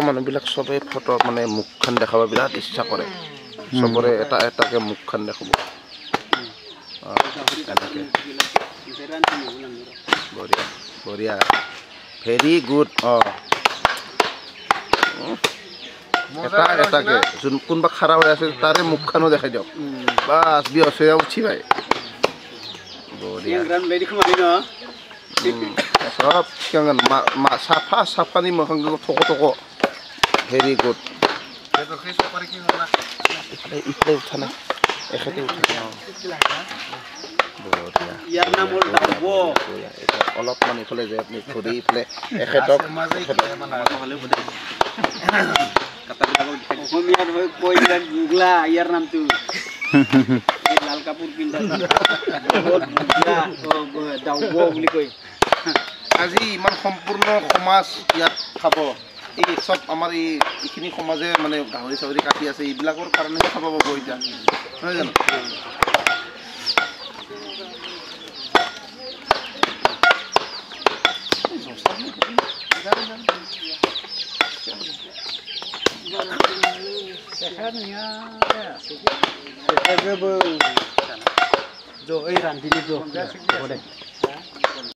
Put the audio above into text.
মানুহবিলাক চবেই ফটো মানে মুখখন দেখাব বিৰাট ইচ্ছা কৰে চবৰে এটা এটাকে মুখখন দেখাব এনেকে বঢ়িয়া বঢ়িয়া ভেৰি গুড এটা এটাকে যোন কোনোবা খাৰা হৈ আছে তাৰে মুখখনো দেখাই দিয়ক বাছ বিয়স হৈ উঠি পাই বঢ়িয়া সব চাফা চাফা নি মুখ থক থক ভেৰি গুড ইফালে উঠা নাই এখেতে উঠা অলপমান ইফালে যে আপুনি ঘূৰি ইফালে এখেতক ইয়াৰ নামটো লাল কাপোৰ পিন্ধা বুলি কয় আজি ইমান সম্পূৰ্ণ সমাজ ইয়াত খাব এই চব আমাৰ এইখিনি সমাজে মানে গাহৰি চাহৰি কাটি আছে এইবিলাকৰ কাৰণে খাব পাব এতিয়া নহয় জানো जो रांधिली जो